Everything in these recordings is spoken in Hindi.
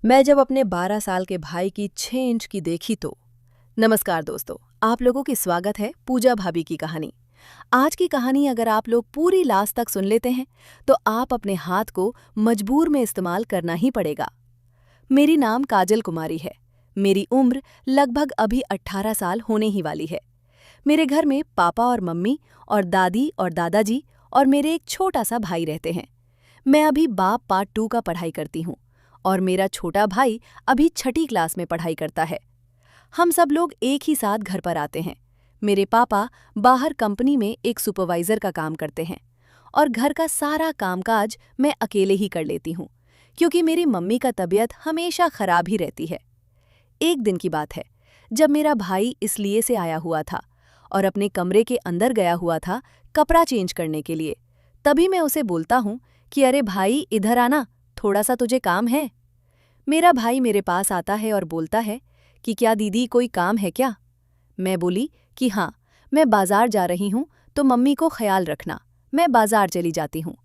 मैं जब अपने 12 साल के भाई की 6 इंच की देखी तो। नमस्कार दोस्तों, आप लोगों की स्वागत है पूजा भाभी की कहानी। आज की कहानी अगर आप लोग पूरी लास्ट तक सुन लेते हैं तो आप अपने हाथ को मजबूर में इस्तेमाल करना ही पड़ेगा। मेरी नाम काजल कुमारी है। मेरी उम्र लगभग अभी 18 साल होने ही वाली है। मेरे घर में पापा और मम्मी और दादी और दादाजी और मेरे एक छोटा सा भाई रहते हैं। मैं अभी बाप पार्ट 2 का पढ़ाई करती हूँ और मेरा छोटा भाई अभी 6ठी क्लास में पढ़ाई करता है। हम सब लोग एक ही साथ घर पर आते हैं। मेरे पापा बाहर कंपनी में एक सुपरवाइजर का काम करते हैं और घर का सारा कामकाज मैं अकेले ही कर लेती हूँ क्योंकि मेरी मम्मी का तबीयत हमेशा खराब ही रहती है। एक दिन की बात है जब मेरा भाई इसलिए से आया हुआ था और अपने कमरे के अंदर गया हुआ था कपड़ा चेंज करने के लिए। तभी मैं उसे बोलता हूँ कि अरे भाई इधर आना, थोड़ा सा तुझे काम है। मेरा भाई मेरे पास आता है और बोलता है कि क्या दीदी कोई काम है क्या। मैं बोली कि हाँ, मैं बाजार जा रही हूँ तो मम्मी को ख्याल रखना। मैं बाजार चली जाती हूँ।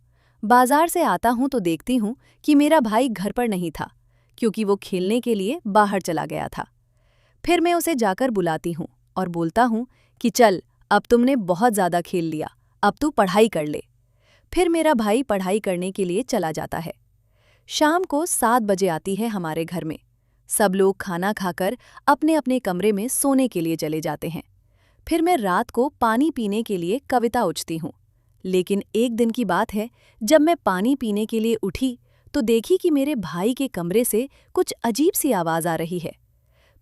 बाजार से आता हूँ तो देखती हूँ कि मेरा भाई घर पर नहीं था क्योंकि वो खेलने के लिए बाहर चला गया था। फिर मैं उसे जाकर बुलाती हूँ और बोलता हूँ कि चल, अब तुमने बहुत ज़्यादा खेल लिया, अब तू पढ़ाई कर ले। फिर मेरा भाई पढ़ाई करने के लिए चला जाता है। शाम को 7 बजे आती है हमारे घर में। सब लोग खाना खाकर अपने अपने कमरे में सोने के लिए चले जाते हैं। फिर मैं रात को पानी पीने के लिए कविता उठती हूँ। लेकिन एक दिन की बात है, जब मैं पानी पीने के लिए उठी तो देखी कि मेरे भाई के कमरे से कुछ अजीब सी आवाज़ आ रही है।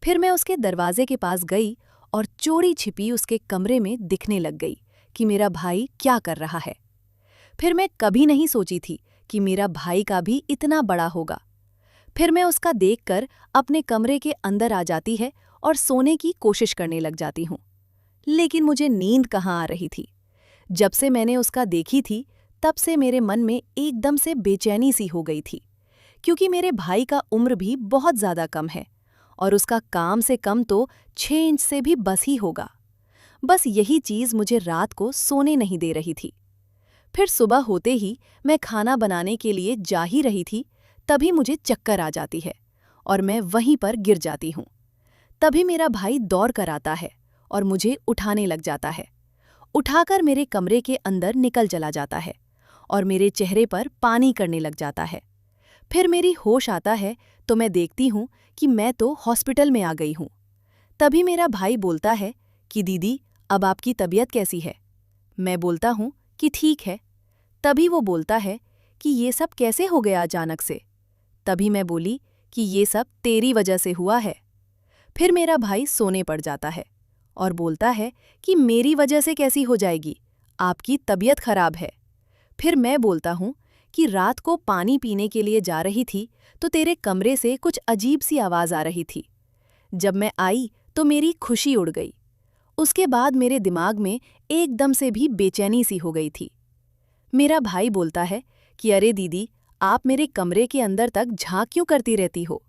फिर मैं उसके दरवाजे के पास गई और चोरी छिपी उसके कमरे में दिखने लग गई कि मेरा भाई क्या कर रहा है। फिर मैं कभी नहीं सोची थी कि मेरा भाई का भी इतना बड़ा होगा। फिर मैं उसका देखकर अपने कमरे के अंदर आ जाती है और सोने की कोशिश करने लग जाती हूँ। लेकिन मुझे नींद कहाँ आ रही थी। जब से मैंने उसका देखी थी तब से मेरे मन में एकदम से बेचैनी सी हो गई थी क्योंकि मेरे भाई का उम्र भी बहुत ज़्यादा कम है और उसका काम से कम तो 6 इंच से भी बस ही होगा। बस यही चीज़ मुझे रात को सोने नहीं दे रही थी। फिर सुबह होते ही मैं खाना बनाने के लिए जा ही रही थी, तभी मुझे चक्कर आ जाती है और मैं वहीं पर गिर जाती हूँ। तभी मेरा भाई दौड़ कर आता है और मुझे उठाने लग जाता है। उठाकर मेरे कमरे के अंदर निकल चला जाता है और मेरे चेहरे पर पानी करने लग जाता है। फिर मेरी होश आता है तो मैं देखती हूँ कि मैं तो हॉस्पिटल में आ गई हूँ। तभी मेरा भाई बोलता है कि दीदी, अब आपकी तबीयत कैसी है। मैं बोलता हूँ कि ठीक है। तभी वो बोलता है कि ये सब कैसे हो गया अचानक से। तभी मैं बोली कि ये सब तेरी वजह से हुआ है। फिर मेरा भाई सोने पड़ जाता है और बोलता है कि मेरी वजह से कैसी हो जाएगी, आपकी तबीयत खराब है। फिर मैं बोलता हूँ कि रात को पानी पीने के लिए जा रही थी तो तेरे कमरे से कुछ अजीब सी आवाज़ आ रही थी। जब मैं आई तो मेरी खुशी उड़ गई। उसके बाद मेरे दिमाग में एकदम से भी बेचैनी सी हो गई थी। मेरा भाई बोलता है कि अरे दीदी, आप मेरे कमरे के अंदर तक झांक क्यों करती रहती हो।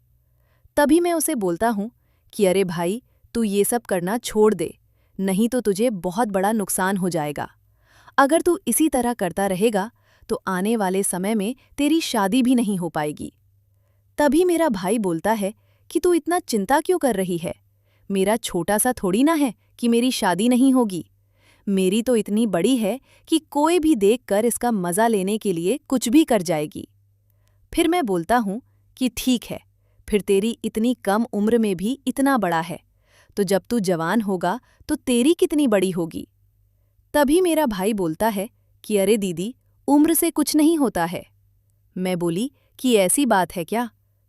तभी मैं उसे बोलता हूँ कि अरे भाई, तू ये सब करना छोड़ दे, नहीं तो तुझे बहुत बड़ा नुकसान हो जाएगा। अगर तू इसी तरह करता रहेगा तो आने वाले समय में तेरी शादी भी नहीं हो पाएगी। तभी मेरा भाई बोलता है कि तू इतना चिंता क्यों कर रही है, मेरा छोटा सा थोड़ी ना है कि मेरी शादी नहीं होगी। मेरी तो इतनी बड़ी है कि कोई भी देखकर इसका मज़ा लेने के लिए कुछ भी कर जाएगी। फिर मैं बोलता हूँ कि ठीक है, फिर तेरी इतनी कम उम्र में भी इतना बड़ा है, तो जब तू जवान होगा तो तेरी कितनी बड़ी होगी। तभी मेरा भाई बोलता है कि अरे दीदी, उम्र से कुछ नहीं होता है। मैं बोली कि ऐसी बात है क्या,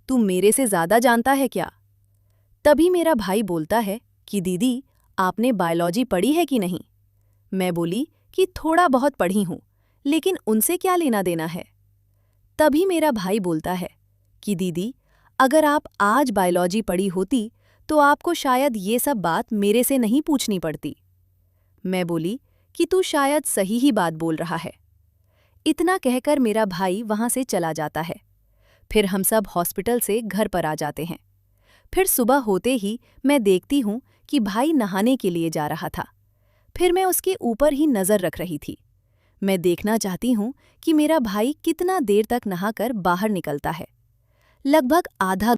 तू मेरे से ज़्यादा जानता है क्या। तभी मेरा भाई बोलता है कि दीदी, आपने बायोलॉजी पढ़ी है कि नहीं। मैं बोली कि थोड़ा बहुत पढ़ी हूँ, लेकिन उनसे क्या लेना देना है। तभी मेरा भाई बोलता है कि दीदी, अगर आप आज बायोलॉजी पढ़ी होती तो आपको शायद ये सब बात मेरे से नहीं पूछनी पड़ती। मैं बोली कि तू शायद सही ही बात बोल रहा है। इतना कहकर मेरा भाई वहाँ से चला जाता है। फिर हम सब हॉस्पिटल से घर पर आ जाते हैं। फिर सुबह होते ही मैं देखती हूँ कि भाई नहाने के लिए जा रहा था। फिर मैं उसके ऊपर ही नज़र रख रही थी। मैं देखना चाहती हूँ कि मेरा भाई कितना देर तक नहाकर बाहर निकलता है। लगभग आधा